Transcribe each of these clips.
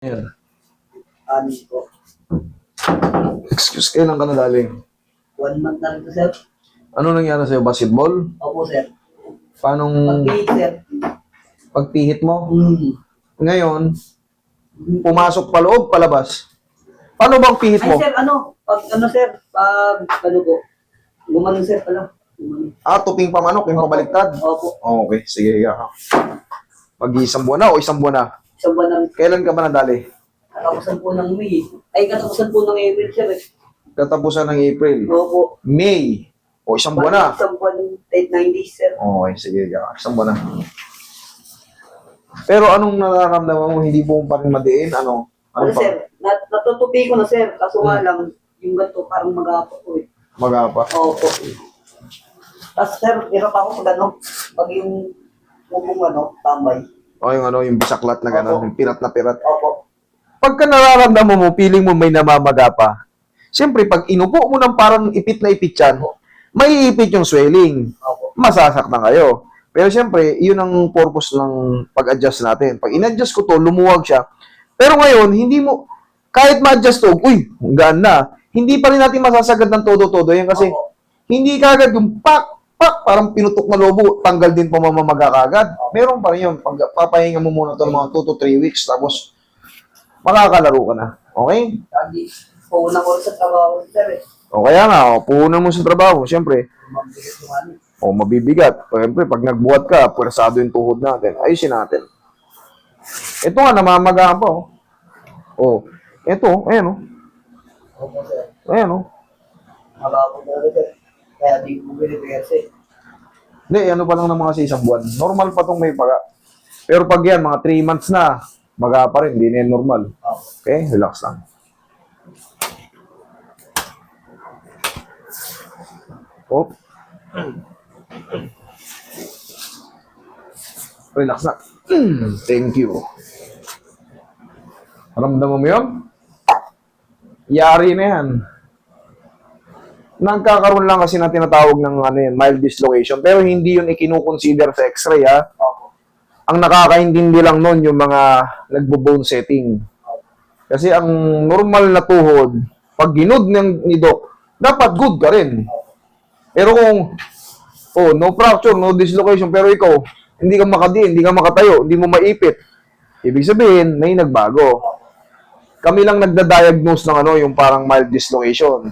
Yan. Ano po? Excuse, kailan ka nadaling? 1 month na rin to, sir. Ano nangyari sa'yo? Basketball? Opo, sir. Paanong Pag-pihit, sir. pagpihit mo? Hmm. Ngayon, pumasok pa loob, palabas. Paano bang pihit Ay, mo? sir, sir, pag, po, gumanon, sir, pala. Gumanon. Tuping pa manok, yung pabaliktad? Opo. Okay, sige. Mag-isang buwan na o isang buwan na? Isang buwan na, Kailan ka ba nadali? katapusan po ng May. Ay, katapusan po ng April, sir. Katapusan ng April. Opo. May. O isang buwan na? Isang buwan, 9 days, sir. Okay, sige. Isang buwan na. Pero anong nararamdaman mo? Hindi mo pa rin madiin? Ano Ano, pa? sir, natutupi ko na, sir. Kaso nga lang, yung ganito, parang mag-apa po eh. Magapa? Opo. Tapos, sir, hirap ako pag pag yung tambay. O yung bisaklat na gano'n, Opo. yung pirat na pirat. Opo. Pagka nararamdaman mo, feeling mo may namamaga pa, siyempre, pag inupo mo ng parang ipit na ipit yan, may ipit yung swelling. Opo. Masasaktan kayo. Pero siyempre, yun ang purpose ng pag-adjust natin. Pag in-adjust ko to, lumuwag siya. Pero ngayon, hindi mo, kahit ma-adjust to, gaan na. Hindi pa rin natin masasagad ng todo-todo yan kasi Opo. hindi kagad yung parang pinutok na lobo, tanggal din pamamamaga kagad. Meron pa rin yun. Papahinga mo muna to ng mga 2 to 3 weeks, tapos makakalaro ka na. Okay? Lagi. Una ko rin sa trabaho, sir eh. O kaya nga, puhunan mo sa trabaho, siyempre. Mabigat yung ano. O mabibigat. Siyempre, pag nagbuhat ka, pwersado yung tuhod natin. Ayusin natin. Ito nga, namamagaan pa. Ito, ayan o. Opo, sir. Ayan o. Malabo talaga, sir. Kaya di ko binibigyan, sir. Hindi, ano pa lang ng mga sa isang buwan. Normal pa itong may paga. Pero pag yan, mga 3 months na, maga pa rin, hindi na yan normal. Okay, relax lang. Oh. Relax na. Thank you. Ramdaman mo yun? Yari na yan. Nagkakaroon lang kasi na tinatawag ng mild dislocation. Pero hindi yun ikinukonsider sa x-ray, ha? Opo. Ang nakakaintindi lang nun yung mga nagbo-bone setting. Kasi ang normal na tuhod, pag ginud ni Doc, dapat good ka rin. Pero kung, no fracture, no dislocation, pero ikaw, hindi ka makadiin, hindi ka makatayo, hindi mo maipit, ibig sabihin, may nagbago. Kami lang nagda-diagnose ng yung parang mild dislocation.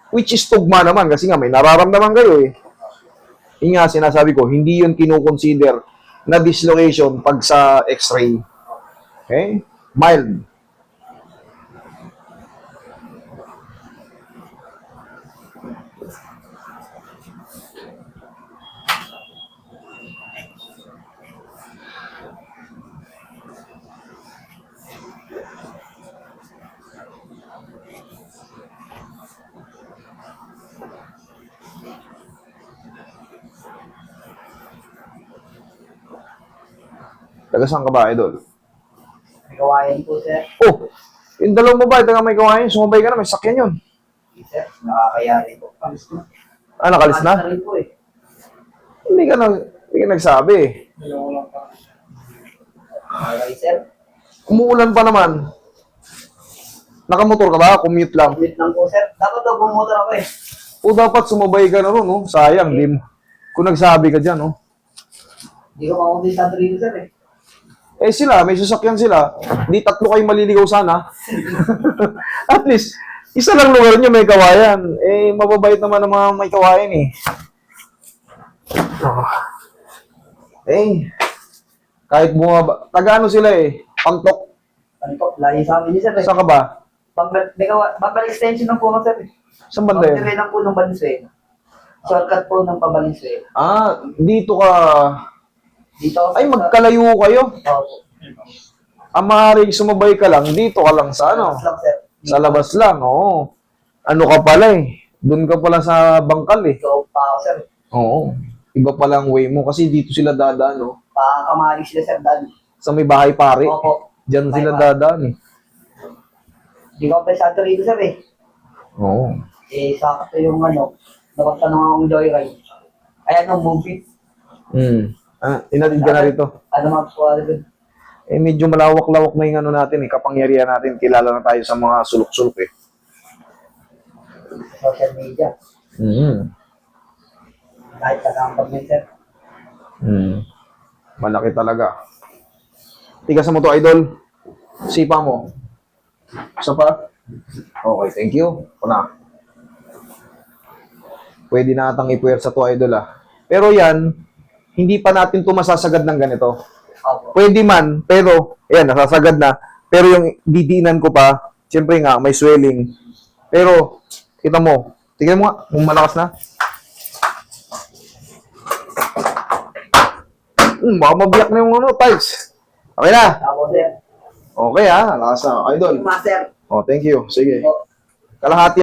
Which is tugma naman, kasi nga may nararamdaman kayo eh. Yung nga, sinasabi ko, hindi yun kinukonsider na dislocation pag sa x-ray. Okay? Mild. Taga saan ka ba, idol? May kawayan po, sir. Yung dalawang babae, taga may kawain, sumabay ka na, may sakyan yun. Sir, nakakayari po. Alis na. Nakalis na? Alis na rin po eh. Hindi ka nagsabi. Dalawa lang pa. Okay, sir. Umuulan pa naman. Nakamotor ka ba? Commute lang. Ulit lang po, sir. Dapat daw bumotor ako eh. Dapat sumabay ka na ron, no? Sayang, di mo. Kung nagsabi ka dyan, no? Hindi ko makundi sa dito, sir eh. Sila, may sasakyan sila. Di 3 kayo maliligaw sana. At least, isa lang lugar nyo may kawayan. Mababait naman ang mga may kawayan eh. Kahit bumaba. Taga-ano sila eh? Pantok. Ano po, lahi sa amin ni sir eh. Saan ka ba? Babalik extension lang po ako, sir eh. Saan banda yun? Pag-tire lang po ng Valenzuela. Shortcut po ng Pabalenzuela. Dito ka. Dito ako. Ay, magkalayo kayo. Opo. Maaaring sumabay ka lang, dito ka lang sa ano? Lang, sir. Sa labas lang, oo. Ano ka pala eh. Doon ka pala sa bangkal eh. Ikaw pa ako, sir. Oo. Iba pala ang way mo kasi dito sila dadaan, no? Pakakamali sila, sir, Dan. Sa may bahay pare. Opo. Diyan sila Bahay pare. dadaan eh. Hindi ko pesado rito, sir eh. Oo. Sakto yung napagtanong akong joyride. Ay, movie. Inatid ka na rito. Ano mga po, Eh, medyo malawak-lawak na yung ano natin eh, kapangyarihan natin. Kilala na tayo sa mga sulok-sulok eh. Social media. Kahit nakampag yun, sir. Malaki talaga. Tigasan mo to, idol. Sipa mo. Isa pa? Okay, thank you. Una. Pwede na atang ipuwersa to, idol ah. Pero yan, hindi pa natin to masasagad ng ganito. Opo. Pwede man, pero, ayan, nasasagad na. Pero yung didiinan ko pa, siyempre nga, may swelling. Pero, kita mo, tingnan mo nga, kung malakas na. Baka mabiyak na yung ano, tiles. Okay na. Ako, sir. Okay lakas na. Idol. Master. Oh, thank you. Sige. Opo. Kalahati